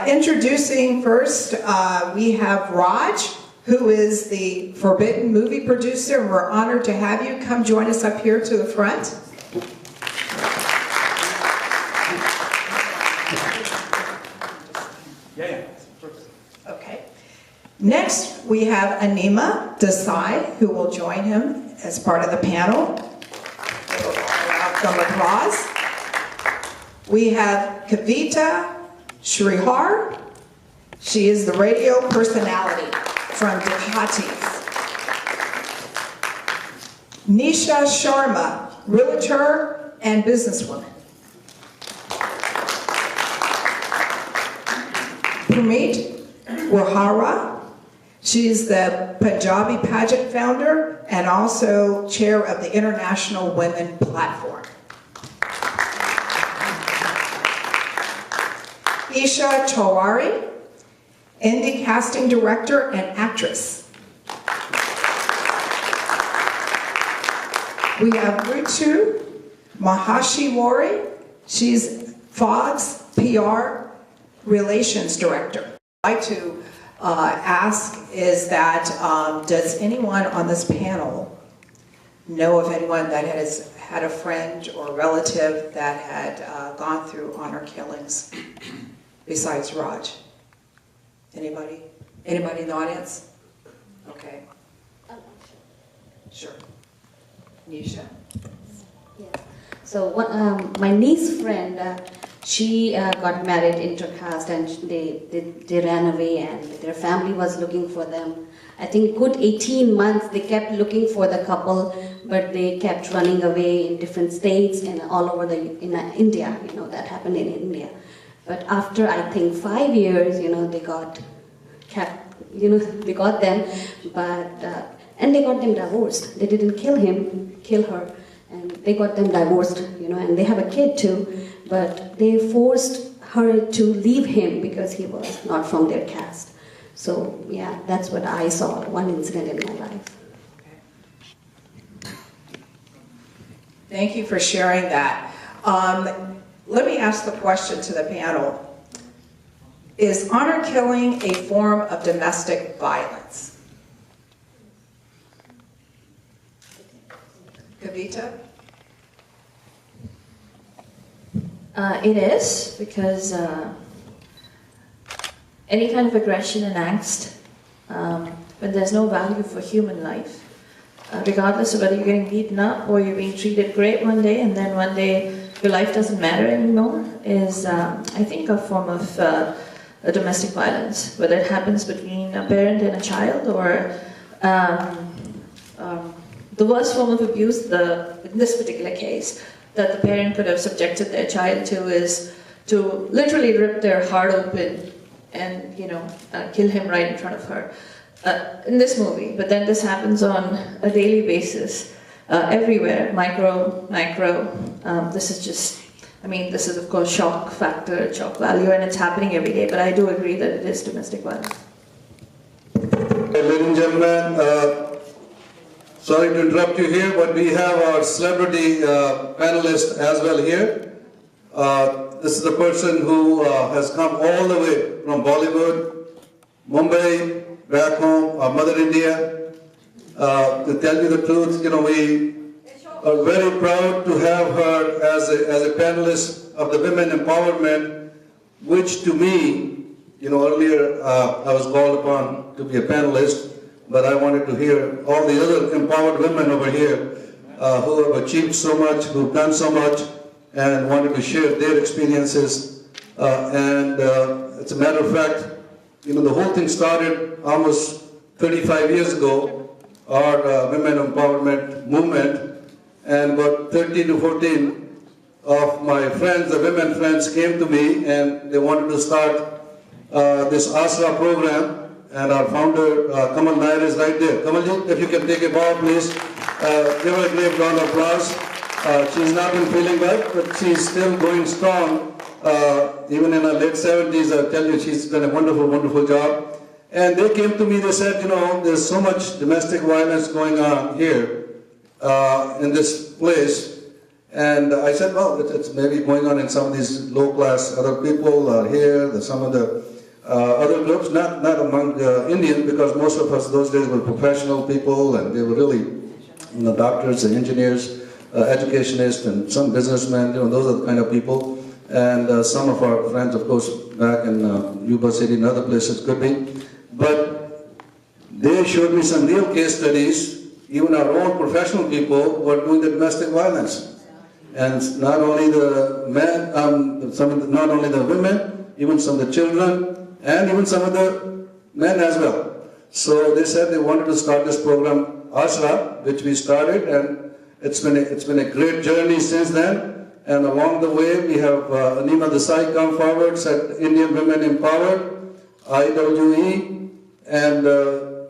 Introducing first, we have Raj, who is the Forbidden movie producer, and we're honored to have you. Come join us up here to the front. Okay. Next, we have Anima Desai, who will join him as part of the panel. Some applause. We have Kavita Shrihar. She is the radio personality from Ducati. Nisha Sharma, realtor and businesswoman. Pramit Wahara. She's the Punjabi pageant founder and also chair of the International Women Platform. Isha Chowari, indie casting director and actress. We have Ritu Mahashiwari. She's Fox PR Relations Director. I'd like to ask is that does anyone on this panel know of anyone that has had a friend or relative that had gone through honor killings besides Raj? Anybody? Anybody in the audience? Okay. Sure. Nisha? Yeah. So my niece's friend, she got married intercaste, and they ran away, and their family was looking for them. I think good 18 months they kept looking for the couple, but they kept running away in different states and all over in India. You know, that happened in India. But after I think 5 years, you know, they got them, but and they got them divorced. They didn't kill her, and they got them divorced. You know, and they have a kid too. But they forced her to leave him because he was not from their caste. So yeah, that's what I saw, one incident in my life. Thank you for sharing that. Let me ask the question to the panel. Is honor killing a form of domestic violence? Kavita? It is, because any kind of aggression and angst, when there's no value for human life, regardless of whether you're getting beaten up or you're being treated great one day and then one day your life doesn't matter anymore, is, I think, a form of a domestic violence, whether it happens between a parent and a child, or the worst form of abuse, in this particular case, that the parent could have subjected their child to is to literally rip their heart open and, you know, kill him right in front of her. In this movie, but then this happens on a daily basis, everywhere, micro. This is just, I mean, this is of course shock factor, shock value, and it's happening every day, but I do agree that it is domestic violence. Ladies and gentlemen, sorry to interrupt you here, but we have our celebrity panelist as well here. This is the person who has come all the way from Bollywood, Mumbai, back home, our mother India. To tell you the truth, you know, we are very proud to have her as a panelist of the Women Empowerment, which to me, you know, earlier I was called upon to be a panelist, but I wanted to hear all the other empowered women over here who have achieved so much, who've done so much, and wanted to share their experiences. As a matter of fact, you know, the whole thing started almost 35 years ago, our women empowerment movement, and about 13 to 14 of my friends, the women friends, came to me and they wanted to start this ASRA program. And our founder, Kamal Nair, is right there. Kamalji, if you can take a bow, please. Give her a great round of applause. She's not been feeling well, but she's still going strong. Even in her late 70s, I tell you, she's done a wonderful, wonderful job. And they came to me, they said, you know, there's so much domestic violence going on here in this place. And I said, well, it's maybe going on in some of these low-class other people are here, some of the other groups, not among Indians, because most of us those days were professional people, and they were really, doctors and engineers, educationists, and some businessmen, those are the kind of people. And some of our friends, of course, back in Yuba City and other places could be. But they showed me some real case studies. Even our own professional people were doing the domestic violence. And not only the men, not only the women, even some of the children, and even some of the men as well. So they said they wanted to start this program, Ashra, which we started, and it's been a great journey since then. And along the way, we have Anima Desai come forward, said Indian Women Empowered, IWE, and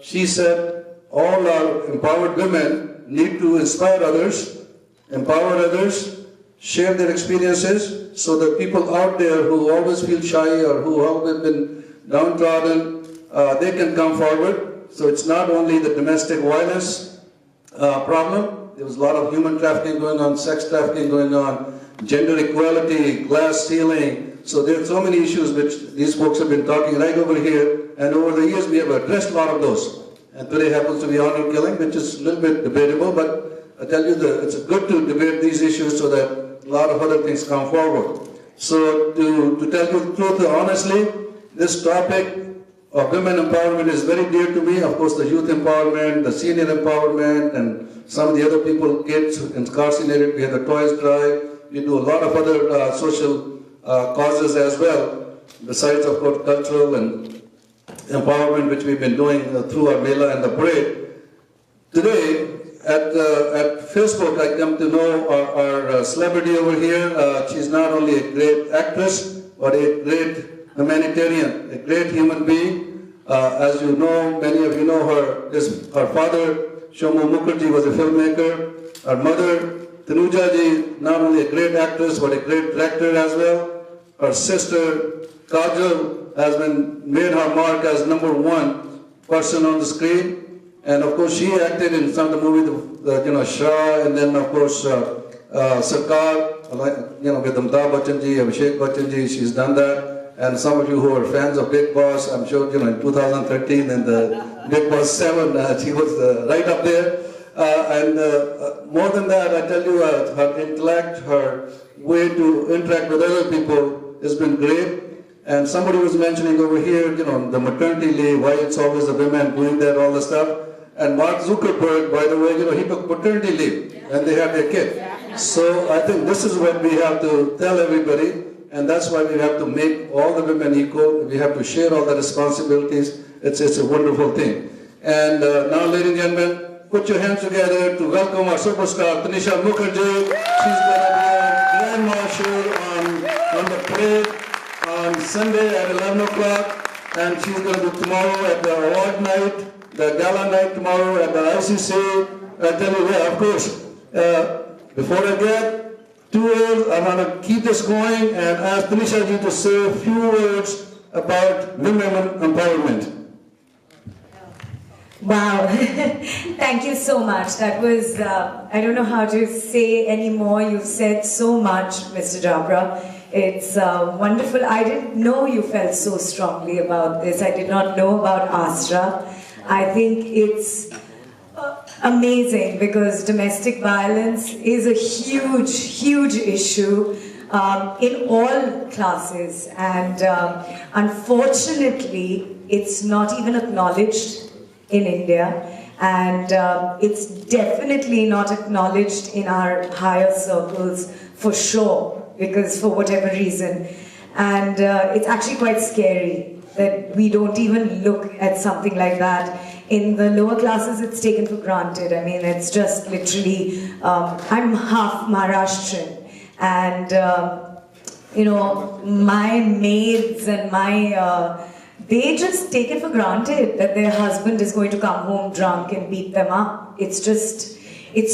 she said all our empowered women need to inspire others, empower others, share their experiences, so that people out there who always feel shy or who have been downtrodden, they can come forward. So it's not only the domestic violence problem. There was a lot of human trafficking going on, sex trafficking going on, gender equality, glass ceiling. So there are so many issues which these folks have been talking right over here, and over the years we have addressed a lot of those. And today happens to be honor killing, which is a little bit debatable, but I tell you that it's good to debate these issues so that a lot of other things come forward. So to tell you the truth, honestly, this topic of women empowerment is very dear to me. Of course, the youth empowerment, the senior empowerment, and some of the other people, kids incarcerated, we have the Toys Drive. We do a lot of other social causes as well, besides, of course, cultural and empowerment, which we've been doing through our Mela and the parade. Today, at Facebook, I come to know our celebrity over here. She's not only a great actress, but a great humanitarian, a great human being. As you know, many of you know her. Her father, Mukerji, was a filmmaker. Her mother, Tanishaa, not only a great actress, but a great director as well. Her sister, Kajal, has made her mark as #1 person on the screen. And of course, she acted in some of the movies, Shah, and then of course, Sarkar, with Amitabh Bachchan ji, Abhishek Bachchan ji, she's done that. And some of you who are fans of Big Boss, I'm sure, in 2013 in the Big Boss 7, she was right up there. And more than that, I tell you, her intellect, her way to interact with other people has been great. And somebody was mentioning over here, the maternity leave, why it's always the women doing that, all the stuff. And Mark Zuckerberg, by the way, he took paternity leave and they had their kid. So I think this is what we have to tell everybody, and that's why we have to make all the women equal. We have to share all the responsibilities. It's a wonderful thing. And now, ladies and gentlemen, put your hands together to welcome our superstar, Tanishaa Mukerji. She's going to be a Grand Marshal on the parade on Sunday at 11 o'clock. And she's going to be tomorrow at the award night, the gala night tomorrow at the ICC. I tell you, yeah, of course. Before I get too old, I want to keep this going and ask Tanishaa ji to say a few words about women empowerment. Wow, thank you so much. That was, I don't know how to say any more. You've said so much, Mr. Jabra. It's wonderful. I didn't know you felt so strongly about this. I did not know about Asra. I think it's amazing because domestic violence is a huge, huge issue in all classes. And unfortunately, it's not even acknowledged in India, and it's definitely not acknowledged in our higher circles for sure, because for whatever reason. And it's actually quite scary that we don't even look at something like that. In the lower classes, it's taken for granted. I mean, it's just literally, I'm half Maharashtrian, and my maids and my they just take it for granted that their husband is going to come home drunk and beat them up. It's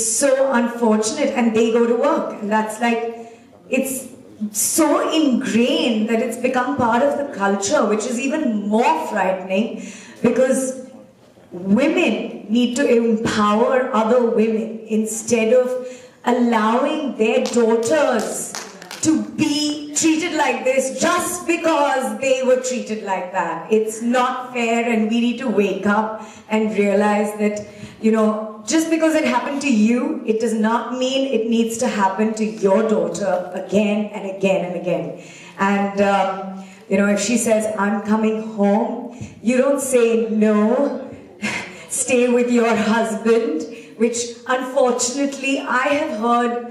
so unfortunate, and they go to work, and that's like, it's so ingrained that it's become part of the culture, which is even more frightening, because women need to empower other women instead of allowing their daughters to be treated like this just because they were treated like that. It's not fair, and we need to wake up and realize that, you know, just because it happened to you, it does not mean it needs to happen to your daughter again and again and again. And, you know, if she says, I'm coming home, you don't say no, stay with your husband, which unfortunately I have heard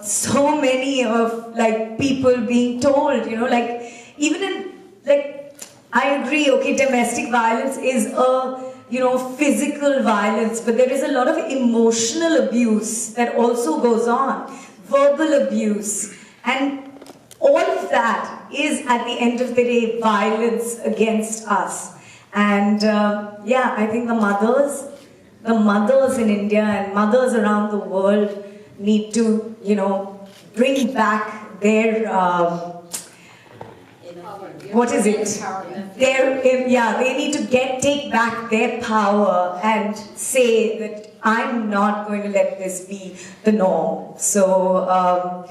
so many of like people being told, you know, like even in, like, I agree, okay, domestic violence is a, you know, physical violence, but there is a lot of emotional abuse that also goes on, verbal abuse, and all of that is at the end of the day violence against us. And yeah, I think the mothers in India and mothers around the world need to, you know, bring back their, what is it? Their, yeah, they need to take back their power and say that I'm not going to let this be the norm. So,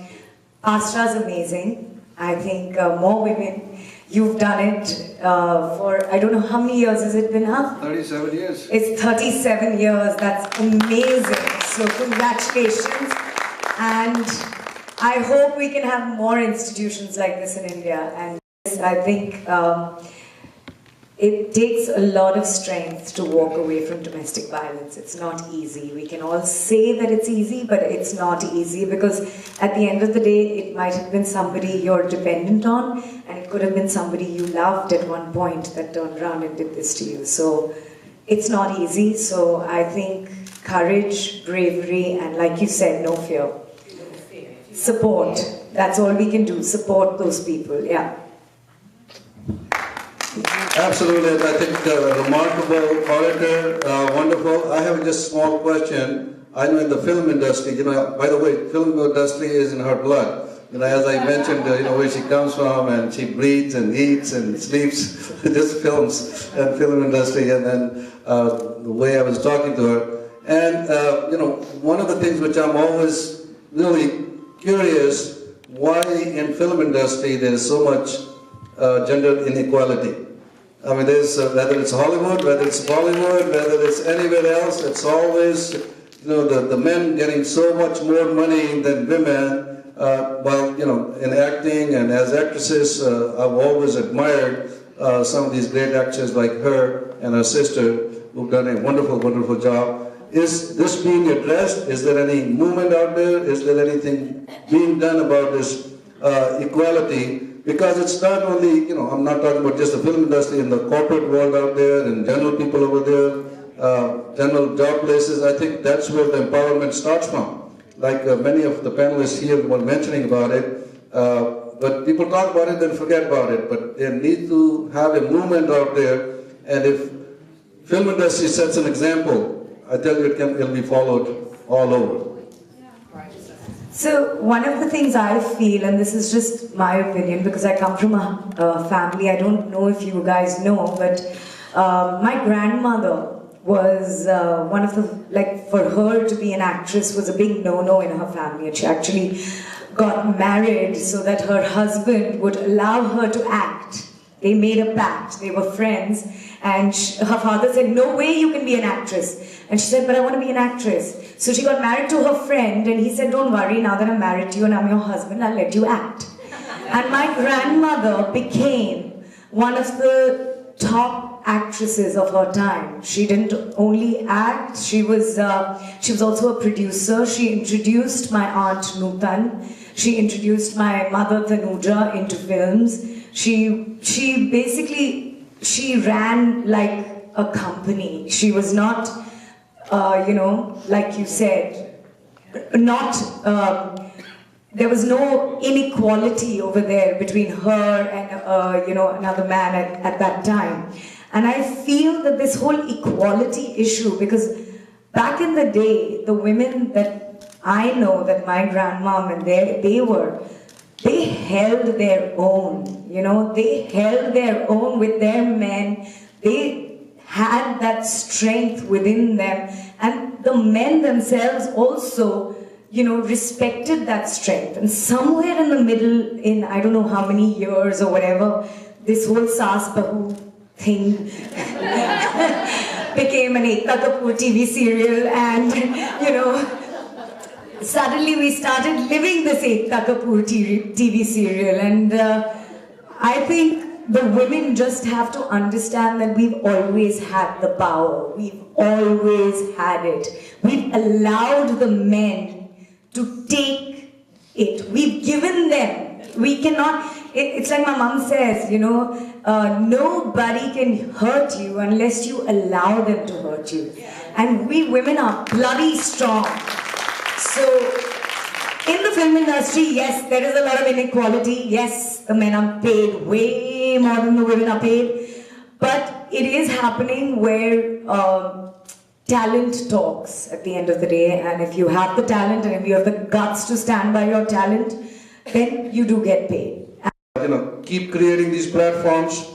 Astra's amazing. I think more women. You've done it for, I don't know how many years has it been, huh? 37 years. It's 37 years. That's amazing. So congratulations. And I hope we can have more institutions like this in India. And I think it takes a lot of strength to walk away from domestic violence. It's not easy. We can all say that it's easy, but it's not easy, because at the end of the day, it might have been somebody you're dependent on, and it could have been somebody you loved at one point that turned around and did this to you. So it's not easy. So I think courage, bravery, and like you said, no fear. Support. That's all we can do. Support those people. Yeah. Absolutely, I think remarkable orator, wonderful. I have just a small question. I know in the film industry, you know, by the way, film industry is in her blood. You know, as I mentioned, you know, where she comes from, and she breathes and eats and sleeps, just films and film industry, and then the way I was talking to her. And, you know, one of the things which I'm always really curious, why in film industry there is so much gender inequality. I mean, there's, whether it's Hollywood, whether it's Bollywood, whether it's anywhere else, it's always, you know, the men getting so much more money than women, while, you know, in acting and as actresses, I've always admired some of these great actors like her and her sister, who've done a wonderful, wonderful job. Is this being addressed? Is there any movement out there? Is there anything being done about this equality? Because it's not only, you know, I'm not talking about just the film industry, in the corporate world out there, and general people over there, general job places. I think that's where the empowerment starts from. Like many of the panelists here were mentioning about it, but people talk about it and forget about it. But they need to have a movement out there, and if film industry sets an example, I tell you, it'll be followed all over. So one of the things I feel, and this is just my opinion because I come from a family, I don't know if you guys know, but my grandmother was one of the, like, for her to be an actress was a big no-no in her family, and she actually got married so that her husband would allow her to act. They made a pact, they were friends, and her father said, no way you can be an actress. And she said, but I want to be an actress. So she got married to her friend, and he said, don't worry, now that I'm married to you and I'm your husband, I'll let you act. And my grandmother became one of the top actresses of her time. She didn't only act, she was also a producer. She introduced my aunt Nutan. She introduced my mother Tanuja into films. She basically, she ran like a company. She was not, you know, like you said, not, there was no inequality over there between her and, you know, another man at that time. And I feel that this whole equality issue, because back in the day, the women that I know, that my grandmom and they held their own, you know, they held their own with their men. They had that strength within them, and the men themselves also respected that strength. And somewhere in the middle, in I don't know how many years or whatever, this whole Saas Bahu thing became an Ekta Kapoor TV serial, and suddenly we started living this Ekta Kapoor TV serial, and I think the women just have to understand that we've always had the power. We've always had it. We've allowed the men to take it. We've given them. We cannot, it's like my mom says, nobody can hurt you unless you allow them to hurt you. And we women are bloody strong. So, in the film industry, yes, there is a lot of inequality. Yes, the men are paid way more than the women are paid. But it is happening where talent talks at the end of the day. And if you have the talent and if you have the guts to stand by your talent, then you do get paid. Keep creating these platforms,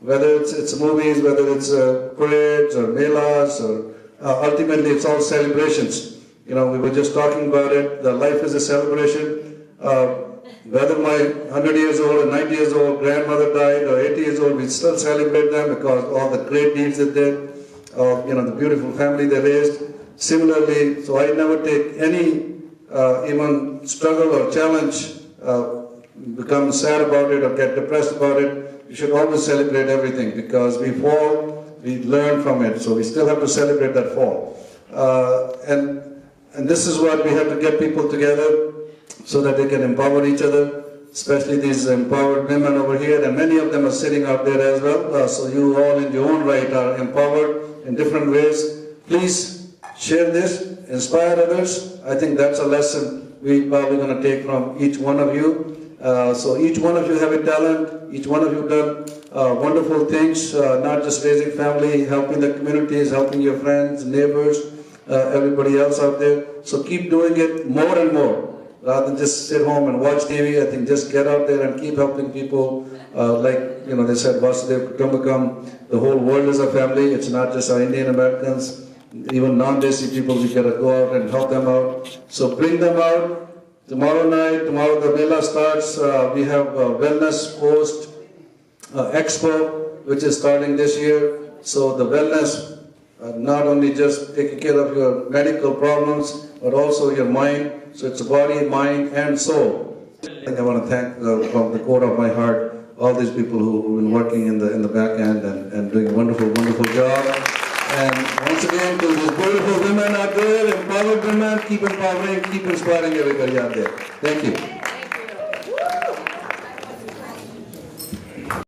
whether it's movies, whether it's parades or melas, or ultimately it's all celebrations. We were just talking about it. The life is a celebration. Whether my 100 years old or 90 years old grandmother died or 80 years old, we still celebrate them because all the great deeds they did, the beautiful family they raised. Similarly, so I never take any even struggle or challenge, become sad about it or get depressed about it. You should always celebrate everything because we fall, we learn from it. So we still have to celebrate that fall. And this is what we have to get people together so that they can empower each other, especially these empowered women over here, and many of them are sitting out there as well. So you all in your own right are empowered in different ways. Please share this, inspire others. I think that's a lesson we're probably going to take from each one of you. So each one of you have a talent, each one of you done wonderful things, not just raising family, helping the communities, helping your friends, neighbors, everybody else out there. So keep doing it more and more. Rather than just sit home and watch TV, I think just get out there and keep helping people. They said, Vasudev Kutumbakam, the whole world is a family. It's not just our Indian Americans, even non-Desi people, we gotta go out and help them out. So bring them out. Tomorrow the Mela starts. We have a Wellness Post Expo, which is starting this year. So the wellness, not only just taking care of your medical problems, but also your mind. So it's body, mind, and soul. I think I want to thank from the core of my heart all these people who've been working in the back end and doing a wonderful, wonderful job. And once again, to these beautiful women out there, empowered women, keep empowering, keep inspiring everybody out there. Thank you.